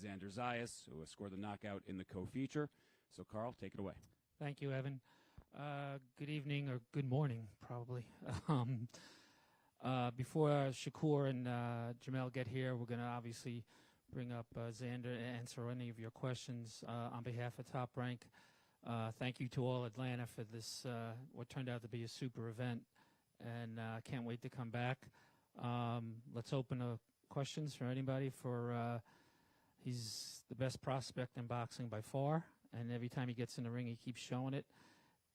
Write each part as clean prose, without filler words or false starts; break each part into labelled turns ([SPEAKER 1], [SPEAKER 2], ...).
[SPEAKER 1] Xander Zayas, who has scored the knockout in the co-feature. So, Carl, take it away.
[SPEAKER 2] Thank you, Evan. Good evening, or good morning, probably. Before Shakur and Jamel get here, we're going to obviously bring up Xander and answer any of your questions on behalf of Top Rank. Thank you to all Atlanta for this, what turned out to be a super event, and can't wait to come back. Let's open questions for anybody. He's the best prospect in boxing by far, and every time he gets in the ring, he keeps showing it.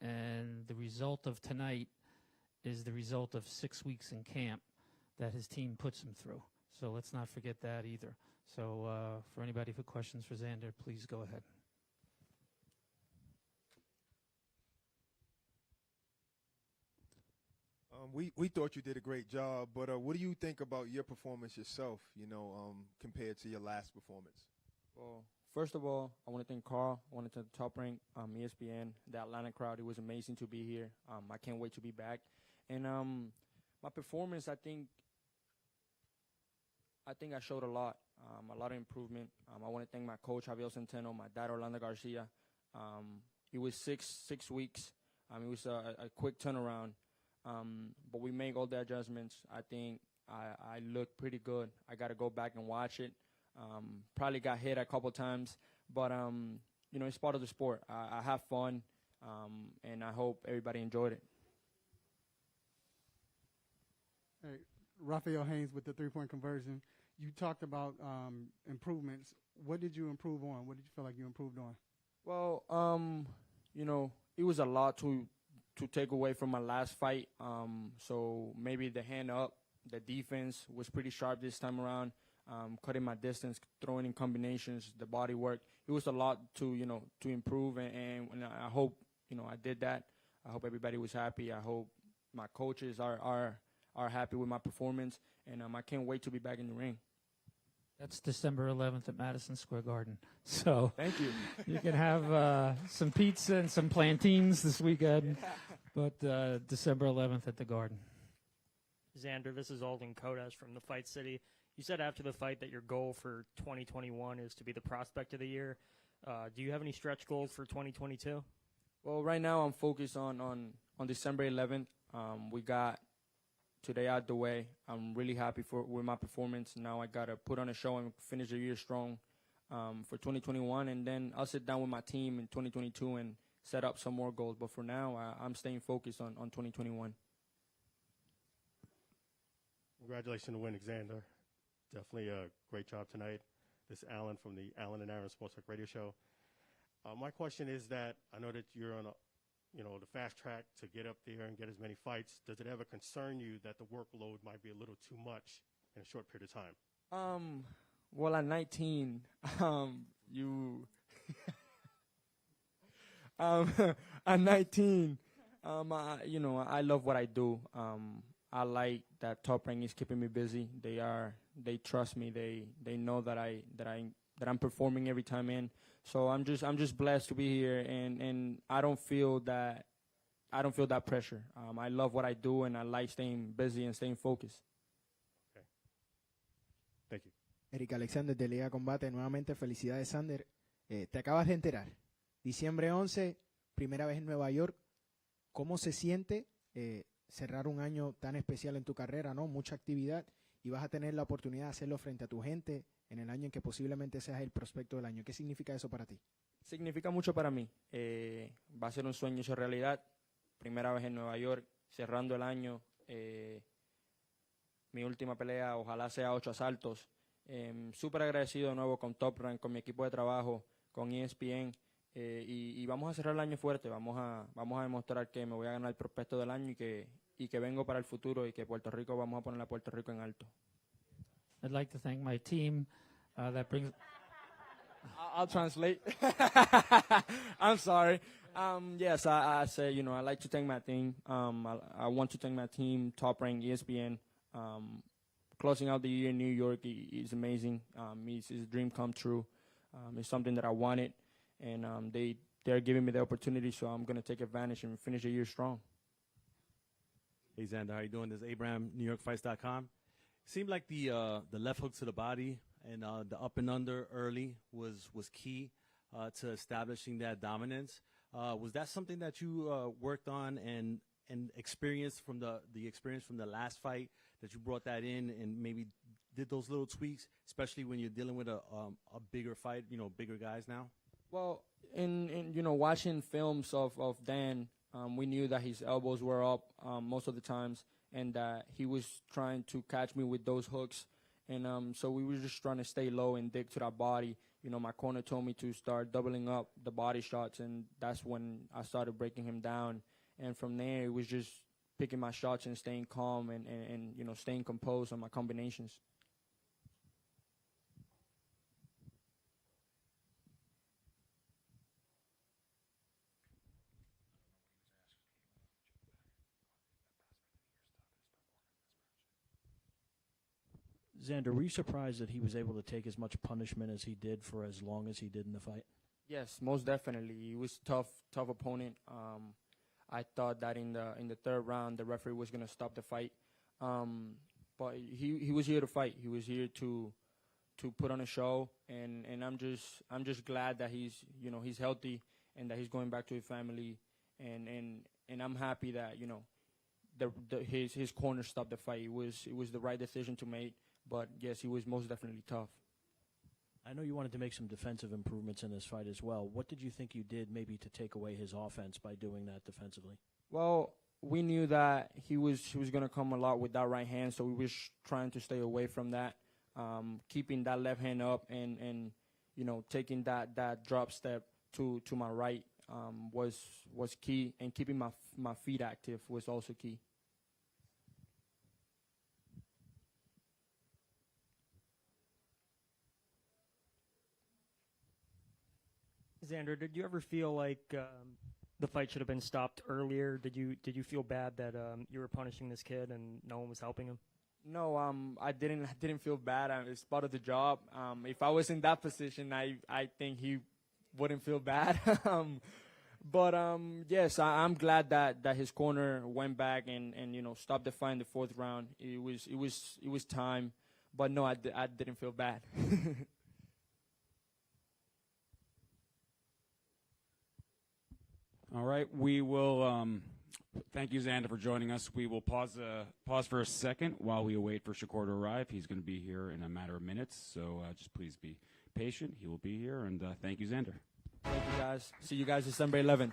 [SPEAKER 2] And the result of tonight is the result of 6 weeks in camp that his team puts him through. So let's not forget that either. So for anybody with questions for Xander, please go ahead.
[SPEAKER 3] We thought you did a great job, but what do you think about your performance yourself, compared to your last performance?
[SPEAKER 4] Well, first of all, I want to thank Carl. I want to thank Top Rank, ESPN, the Atlanta crowd. It was amazing to be here. I can't wait to be back. And my performance, I think I showed a lot of improvement. I want to thank my coach, Javier Centeno, my dad, Orlando Garcia. It was six weeks. It was a quick turnaround. But we make all the adjustments. I think I look pretty good. I got to go back and watch it. Probably got hit a couple times, but it's part of the sport. I have fun, and I hope everybody enjoyed it.
[SPEAKER 5] Hey, Rafael Haynes with the three-point conversion. You talked about improvements. What did you improve on? What did you feel like you improved on?
[SPEAKER 4] Well, it was a lot to take away from my last fight. So maybe the hand up, the defense was pretty sharp this time around. Cutting my distance, throwing in combinations, the body work. It was a lot to improve, and I hope I did that. I hope everybody was happy. I hope my coaches are happy with my performance, and I can't wait to be back in the ring.
[SPEAKER 2] That's December 11th at Madison Square Garden. So
[SPEAKER 4] thank you.
[SPEAKER 2] You can have some pizza and some plantains this weekend, but December 11th at the Garden.
[SPEAKER 6] Xander, this is Alden Kodesh from the Fight City. You said after the fight that your goal for 2021 is to be the prospect of the year. Do you have any stretch goals for 2022?
[SPEAKER 4] Well, right now I'm focused on December 11th. We got today out the way. I'm really happy with my performance. Now I got to put on a show and finish the year strong for 2021, and then I'll sit down with my team in 2022 and set up some more goals. But for now, I'm staying focused on 2021.
[SPEAKER 7] Congratulations on the win, Xander. Definitely a great job tonight. This is Alan from the Alan and Aaron Sports Talk Radio Show. My question is that I know that you're on the fast track to get up there and get as many fights. Does it ever concern you that the workload might be a little too much in a short period of time?
[SPEAKER 4] Well, at 19, at 19, I love what I do. I like that Top Rank is keeping me busy. They trust me. They know that I'm performing every time in. So I'm just blessed to be here, and I don't feel that pressure. I love what I do, and I like staying busy and staying focused.
[SPEAKER 7] Okay. Thank you.
[SPEAKER 8] Eric Alexander de Liga Combate, nuevamente felicidades, Xander. Te acabas de enterar. Diciembre 11, primera vez en Nueva York. ¿Cómo se siente cerrar un año tan especial en tu carrera, ¿no? Mucha actividad, y vas a tener la oportunidad de hacerlo frente a tu gente en el año en que posiblemente seas el prospecto del año. ¿Qué significa eso para ti?
[SPEAKER 4] Significa mucho para mí. Va a ser un sueño hecho realidad. Primera vez en Nueva York, cerrando el año. Mi última pelea, ojalá sea 8 asaltos. Súper agradecido de nuevo con Top Rank, con mi equipo de trabajo, con ESPN. Y vamos a cerrar el año fuerte. Vamos a demostrar que me voy a ganar el prospecto del año y que vengo para el futuro y que Puerto Rico, vamos a poner a Puerto Rico en alto.
[SPEAKER 2] I'd like to thank my team that brings...
[SPEAKER 4] I'll translate. I'm sorry. Yes, I say, I'd like to thank my team. I want to thank my team, Top Rank, ESPN. Closing out the year in New York is amazing. It's a dream come true. It's something that I wanted, and they're giving me the opportunity, so I'm going to take advantage and finish the year strong.
[SPEAKER 9] Hey, Xander, how you doing? This is Abraham, NewYorkFights.com. Seemed like the left hook to the body
[SPEAKER 10] and the up and under early was key to establishing that dominance. Was that something that you worked on and experienced from the experience from the last fight, that you brought that in and maybe did those little tweaks, especially when you're dealing with a bigger fight, bigger guys now?
[SPEAKER 4] Well, in watching films of Dan, we knew that his elbows were up most of the times, and that he was trying to catch me with those hooks. And so we were just trying to stay low and dig to that body. My corner told me to start doubling up the body shots, and that's when I started breaking him down. And from there, it was just picking my shots and staying calm and staying composed on my combinations.
[SPEAKER 11] Xander, were you surprised that he was able to take as much punishment as he did for as long as he did in the fight?
[SPEAKER 4] Yes, most definitely. He was tough opponent. I thought that in the third round the referee was going to stop the fight, but he was here to fight. He was here to put on a show, and I'm just glad that he's healthy and that he's going back to his family, and I'm happy that his corner stopped the fight. It was the right decision to make. But, yes, he was most definitely tough.
[SPEAKER 11] I know you wanted to make some defensive improvements in this fight as well. What did you think you did maybe to take away his offense by doing that defensively?
[SPEAKER 4] Well, we knew that he was going to come a lot with that right hand, so we were trying to stay away from that, keeping that left hand up and taking that drop step to my right was key, and keeping my feet active was also key.
[SPEAKER 6] Xander, did you ever feel like the fight should have been stopped earlier? Did you feel bad that you were punishing this kid and no one was helping him?
[SPEAKER 4] No, I didn't feel bad. It's part of the job. If I was in that position, I think he wouldn't feel bad. But yes, I'm glad that his corner went back and stopped the fight in the fourth round. It was time, but no, I didn't feel bad.
[SPEAKER 1] All right, we will thank you, Xander, for joining us. We will pause for a second while we wait for Shakur to arrive. He's going to be here in a matter of minutes, so just please be patient. He will be here, and thank you, Xander.
[SPEAKER 4] Thank you, guys. See you guys December 11th.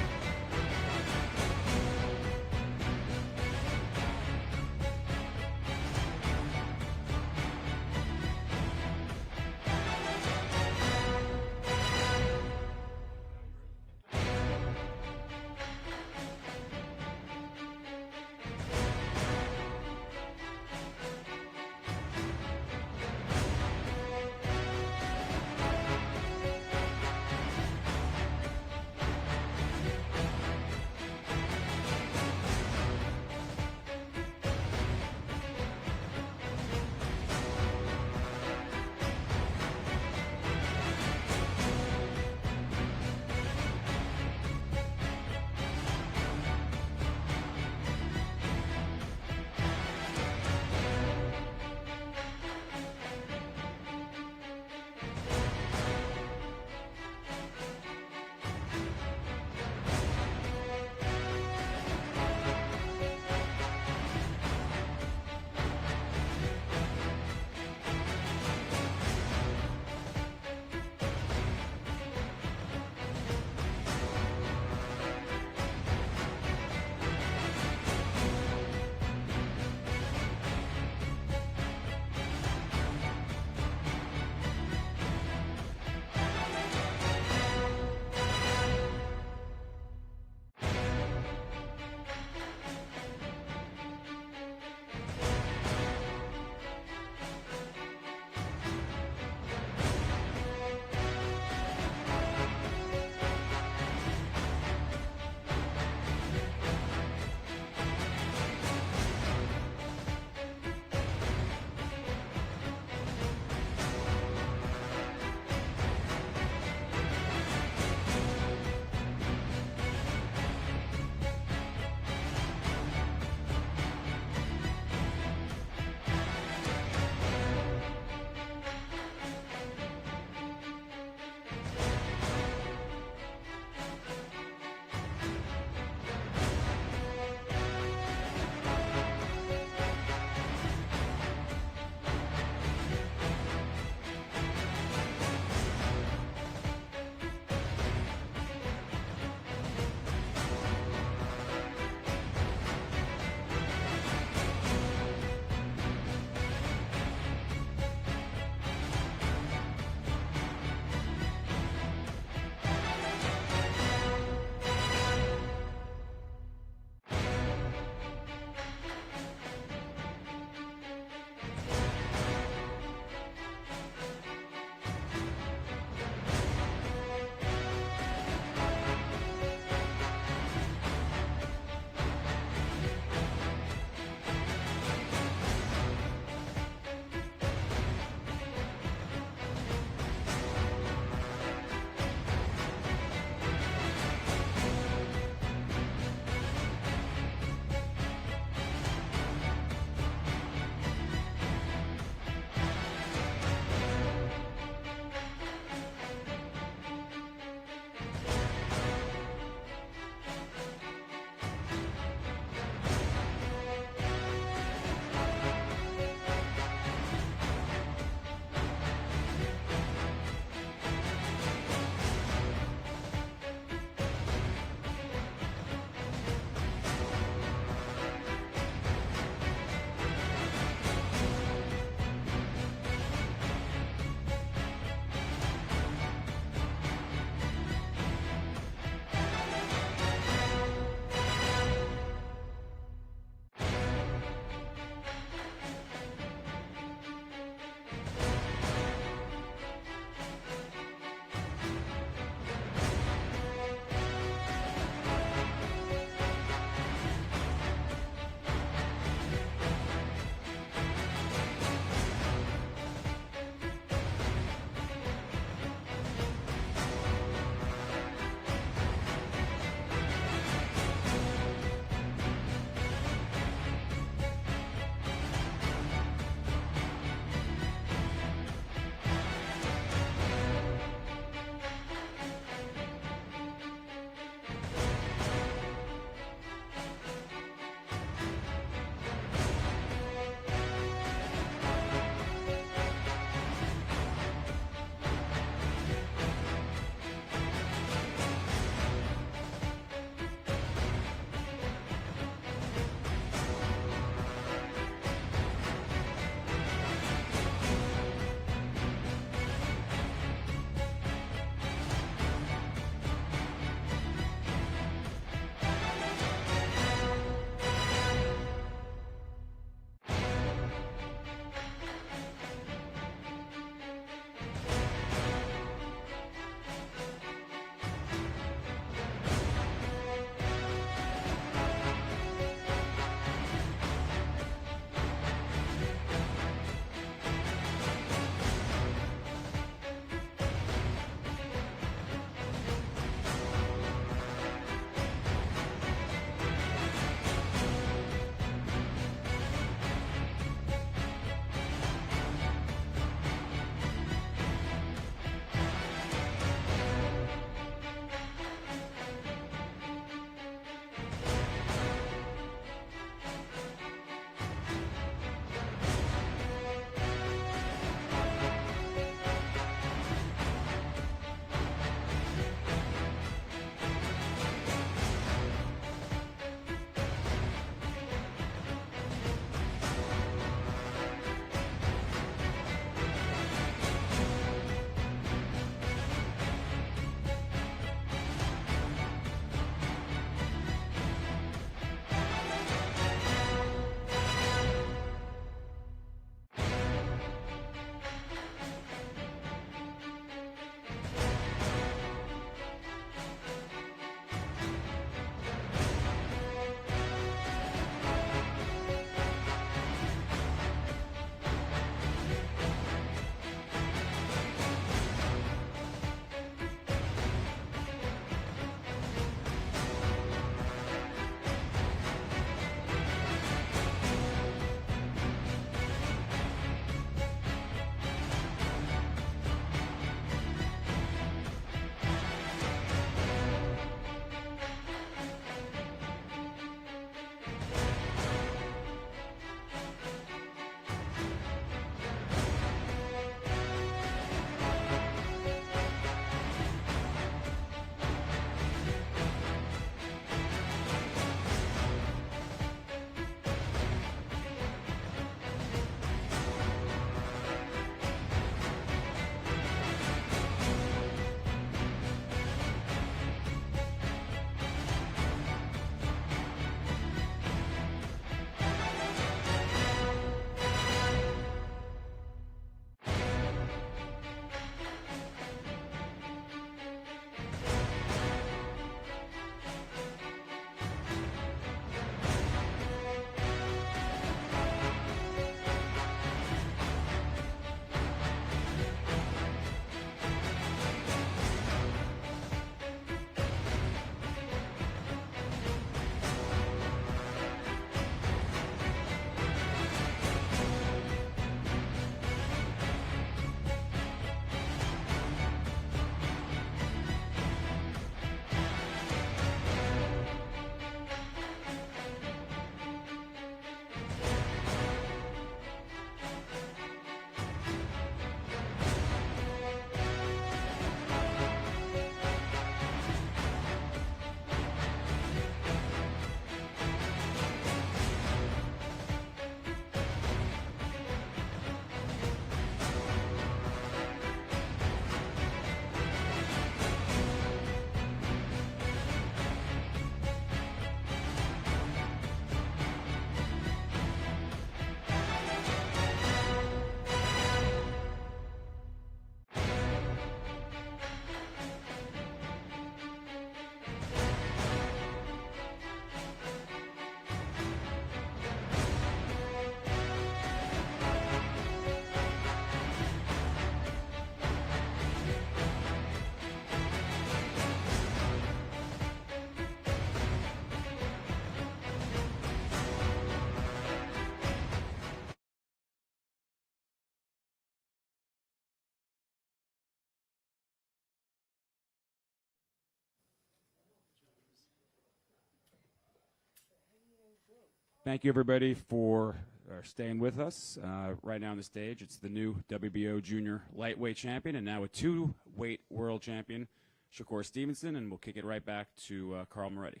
[SPEAKER 1] Thank you, everybody, for staying with us. Right now on the stage, it's the new WBO junior lightweight champion and now a two-weight world champion, Shakur Stevenson, and we'll kick it right back to Carl Moretti.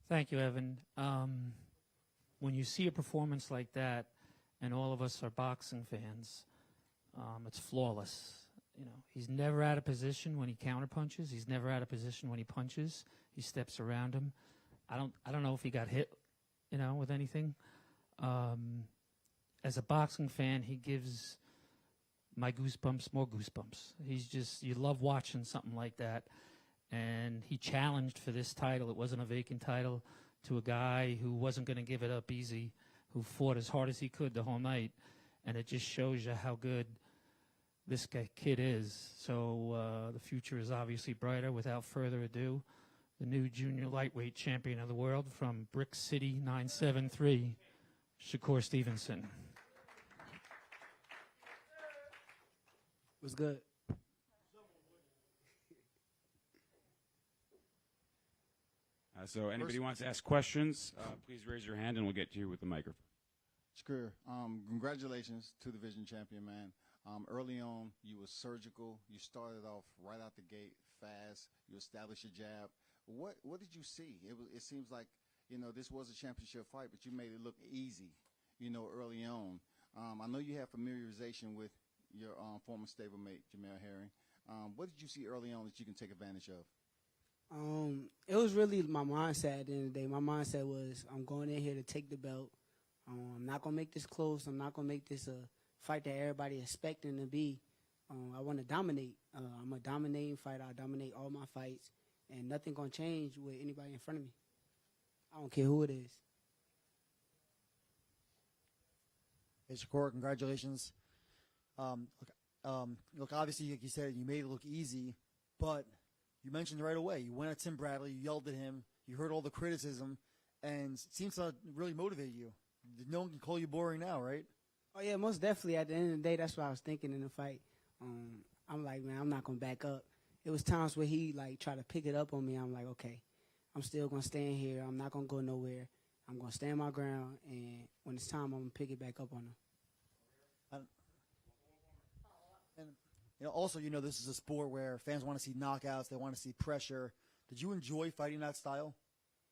[SPEAKER 2] Thank you, Evan. When you see a performance like that, and all of us are boxing fans, it's flawless. You know, he's never out of position when he counterpunches. He's never out of position when he punches. He steps around him. I don't know if he got hit, with anything. As a boxing fan, he gives my goosebumps more goosebumps. You love watching something like that. And he challenged for this title. It wasn't a vacant title, to a guy who wasn't going to give it up easy, who fought as hard as he could the whole night. And it just shows you how good this kid is. So the future is obviously brighter. Without further ado, the new junior lightweight champion of the world from Brick City 973, Shakur Stevenson.
[SPEAKER 12] What's good?
[SPEAKER 1] So anybody wants to ask questions, please raise your hand and we'll get to you with the microphone.
[SPEAKER 13] Shakur, congratulations to the division champion, man. Early on, you were surgical. You started off right out the gate fast. You established your jab. What did you see? It seems like, this was a championship fight, but you made it look easy, early on. I know you have familiarization with your former stablemate, Jamel Herring. What did you see early on that you can take advantage of?
[SPEAKER 12] It was really my mindset at the end of the day. My mindset was, I'm going in here to take the belt. I'm not going to make this close. I'm not going to make this a fight that everybody expecting to be. I want to dominate. I'm a dominating fighter. I dominate all my fights, and nothing going to change with anybody in front of me. I don't care who it is.
[SPEAKER 14] Hey, Shakur, congratulations. Look, obviously, like you said, you made it look easy, but you mentioned right away, you went at Tim Bradley, you yelled at him, you heard all the criticism, and it seems to really motivate you. No one can call you boring now, right?
[SPEAKER 12] Oh, yeah, most definitely. At the end of the day, that's what I was thinking in the fight. I'm like, man, I'm not going to back up. It was times where he, tried to pick it up on me. I'm like, okay, I'm still going to stand here. I'm not going to go nowhere. I'm going to stand my ground, and when it's time, I'm going to pick it back up on him.
[SPEAKER 14] Also, this is a sport where fans want to see knockouts. They want to see pressure. Did you enjoy fighting that style?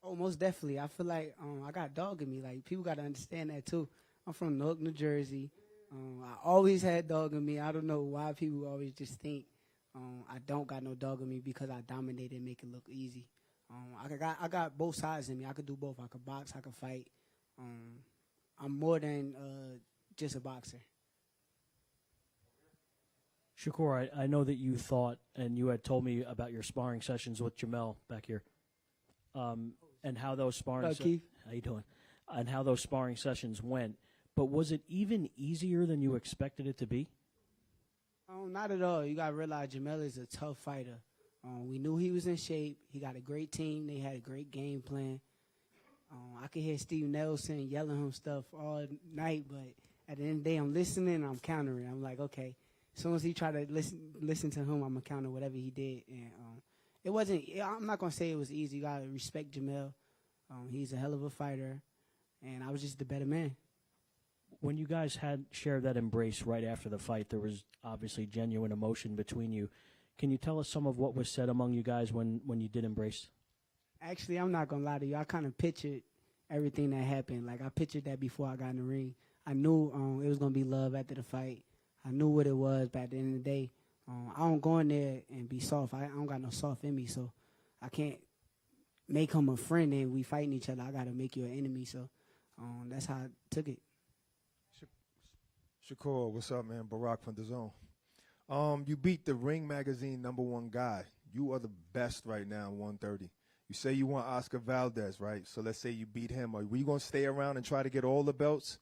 [SPEAKER 12] Oh, most definitely. I feel like I got dog in me. Like, people got to understand that, too. I'm from Newark, New Jersey. I always had dog in me. I don't know why people always just think I don't got no dog in me because I dominate and make it look easy. I got both sides in me. I could do both. I could box. I could fight. I'm more than just a boxer.
[SPEAKER 11] Shakur, I know that you thought, and you had told me about your sparring sessions with Jamel back here, and how those sparring how you doing? And how those sparring sessions went. But was it even easier than you expected it to be?
[SPEAKER 12] Not at all. You got to realize Jamel is a tough fighter. We knew he was in shape. He got a great team. They had a great game plan. I could hear Steve Nelson yelling him stuff all night, but at the end of the day, I'm listening. I'm countering. I'm like, okay. As soon as he tried to listen to him, I'm going to counter whatever he did. And it wasn't – I'm not going to say it was easy. You got to respect Jamel. He's a hell of a fighter, and I was just the better man.
[SPEAKER 11] When you guys had shared that embrace right after the fight, there was obviously genuine emotion between you. Can you tell us some of what was said among you guys when you did embrace?
[SPEAKER 12] Actually, I'm not going to lie to you. I kind of pictured everything that happened. Like, I pictured that before I got in the ring. I knew it was going to be love after the fight. I knew what it was, but at the end of the day, I don't go in there and be soft. I don't got no soft in me, so I can't make him a friend and we fighting each other. I got to make you an enemy, so that's how I took it.
[SPEAKER 3] Shakur, what's up, man? Barack from the Zone. You beat the Ring Magazine #1 guy. You are the best right now in 130. You say you want Oscar Valdez, right? So let's say you beat him. Are we going to stay around and try to get all the belts?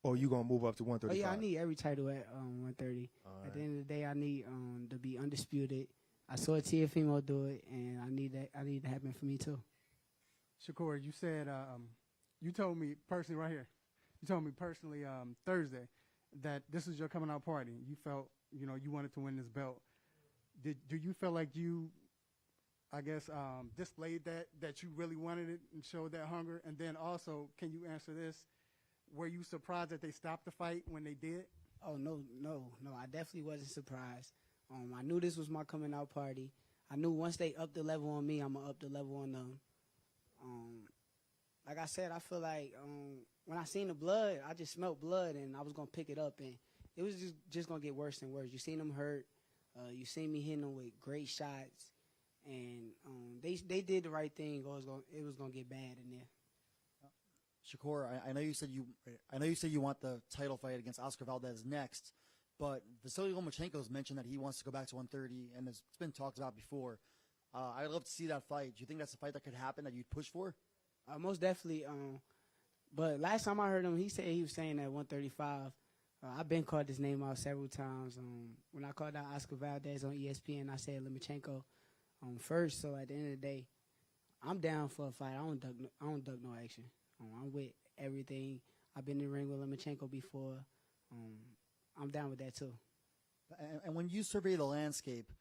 [SPEAKER 3] Or you going to move up to 135?
[SPEAKER 12] Oh, yeah, I need every title at 130. At the end of the day, I need to be undisputed. I saw Tiafimo do it, and I need to happen for me, too.
[SPEAKER 5] Shakur, you said, you told me personally right here, you told me personally Thursday that this is your coming out party. You felt, you wanted to win this belt. Do you feel like you, I guess, displayed that you really wanted it and showed that hunger? And then also, can you answer this? were you surprised that they stopped the fight when they did?
[SPEAKER 12] Oh, no. I definitely wasn't surprised. I knew this was my coming out party. I knew once they upped the level on me, I'm going to up the level on them. Like I said, I feel like when I seen the blood, I just smelled blood, and I was going to pick it up, and it was just going to get worse and worse. You seen them hurt. You seen me hitting them with great shots, and they did the right thing. It was going to get bad in there.
[SPEAKER 14] Shakur, I know you said you want the title fight against Oscar Valdez next, but Vasily Lomachenko's mentioned that he wants to go back to 130, and it's been talked about before. I'd love to see that fight. Do you think that's a fight that could happen that you'd push for?
[SPEAKER 12] Most definitely. But last time I heard him, he was saying at 135. I've been called his name out several times. When I called out Oscar Valdez on ESPN, I said Lomachenko first. So at the end of the day, I'm down for a fight. I don't duck no action. I'm with everything. I've been in the ring with Lomachenko before. I'm down with that too.
[SPEAKER 14] And when you survey the landscape,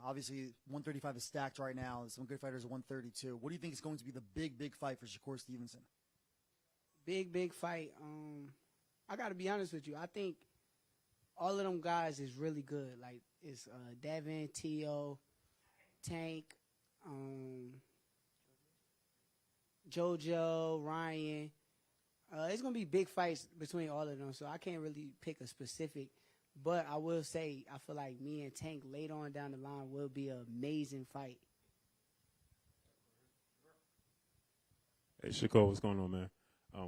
[SPEAKER 14] obviously 135 is stacked right now. Some good fighters at 132. What do you think is going to be the big fight for Shakur Stevenson?
[SPEAKER 12] Big fight. I got to be honest with you. I think all of them guys is really good. Like, it's Devin, T.O., Tank, JoJo, Ryan. It's going to be big fights between all of them, so I can't really pick a specific. But I will say, I feel like me and Tank later on down the line will be an amazing fight.
[SPEAKER 9] Hey, Shakur, what's going on, man?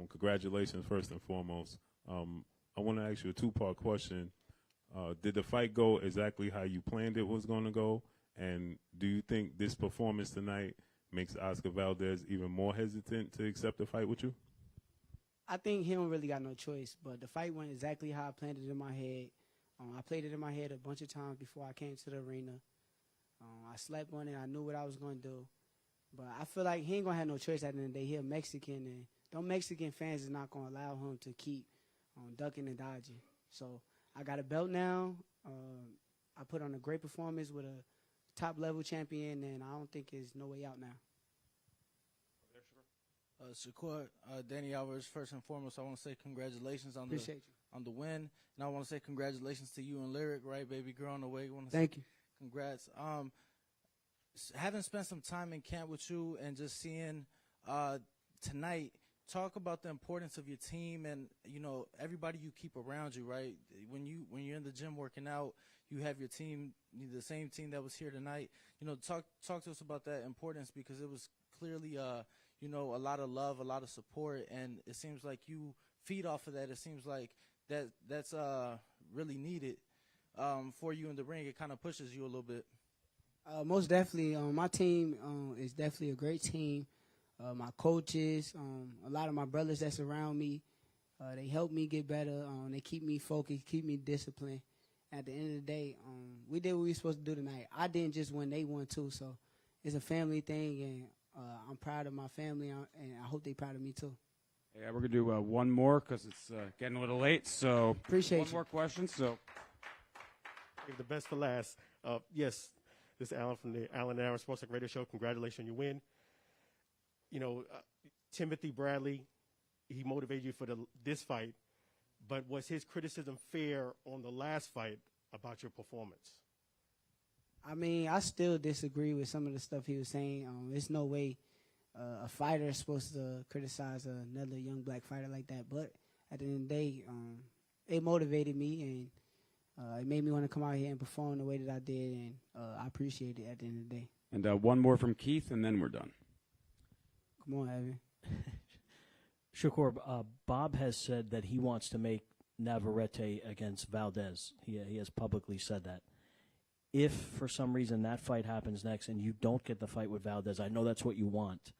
[SPEAKER 9] Congratulations, first and foremost. I want to ask you a two-part question. Did the fight go exactly how you planned it was going to go? And do you think this performance tonight makes Oscar Valdez even more hesitant to accept the fight with you?
[SPEAKER 12] I think he don't really got no choice, but the fight went exactly how I planned it in my head. I played it in my head a bunch of times before I came to the arena. I slept on it. I knew what I was going to do. But I feel like he ain't going to have no choice at the end of the day. He a Mexican, and them Mexican fans is not going to allow him to keep ducking and dodging. So I got a belt now. I put on a great performance with a top-level champion, and I don't think there's no way out now.
[SPEAKER 15] Shakur, Danny Alvarez, first and foremost, I want to say congratulations on the win. And I want to say congratulations to you and Lyric, right, baby girl, on the way.
[SPEAKER 12] Thank you.
[SPEAKER 15] Congrats. Having spent some time in camp with you and just seeing tonight, talk about the importance of your team and, everybody you keep around you, right? When you're in the gym working out, you have your team, the same team that was here tonight. Talk to us about that importance, because it was clearly a lot of love, a lot of support, and it seems like you feed off of that. It seems like that's really needed for you in the ring. It kind of pushes you a little bit.
[SPEAKER 12] Most definitely. My team is definitely a great team. My coaches, a lot of my brothers that's around me, they help me get better. They keep me focused, keep me disciplined. At the end of the day, we did what we were supposed to do tonight. I didn't just win, they won too. So it's a family thing, and I'm proud of my family, and I hope they're proud of me too.
[SPEAKER 1] Yeah, we're going to do one more because it's getting a little late. So
[SPEAKER 12] appreciate
[SPEAKER 1] one more question. So
[SPEAKER 7] Save the best for last. Yes, this is Alan from the Alan and Aaron Sports Radio Show. Congratulations on your win. Timothy Bradley, he motivated you for this fight, but was his criticism fair on the last fight about your performance?
[SPEAKER 12] I mean, I still disagree with some of the stuff he was saying. There's no way a fighter is supposed to criticize another young black fighter like that. But at the end of the day, it motivated me, and it made me want to come out here and perform the way that I did, and I appreciate it at the end of the day.
[SPEAKER 1] And one more from Keith, and then we're done.
[SPEAKER 12] Come on, Evan.
[SPEAKER 11] Shakur, Bob has said that he wants to make Navarrete against Valdez. He has publicly said that. If for some reason that fight happens next and you don't get the fight with Valdez, I know that's what you want,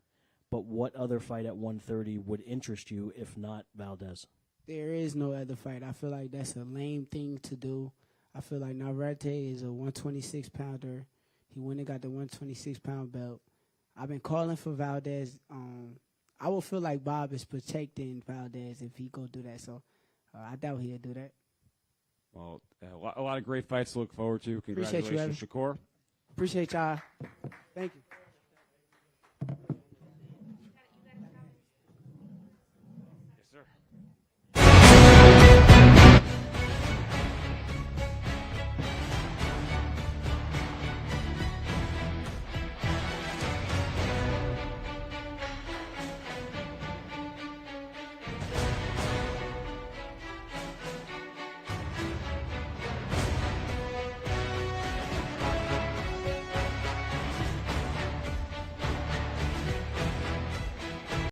[SPEAKER 11] but what other fight at 130 would interest you if not Valdez?
[SPEAKER 12] There is no other fight. I feel like that's a lame thing to do. I feel like Navarrete is a 126-pounder. He went and got the 126-pound belt. I've been calling for Valdez. I will feel like Bob is protecting Valdez if he go do that. So I doubt he'll do that.
[SPEAKER 1] Well, a lot of great fights to look forward to.
[SPEAKER 12] Appreciate
[SPEAKER 1] Congratulations,
[SPEAKER 12] you,
[SPEAKER 1] Shakur.
[SPEAKER 12] Appreciate y'all. Thank you.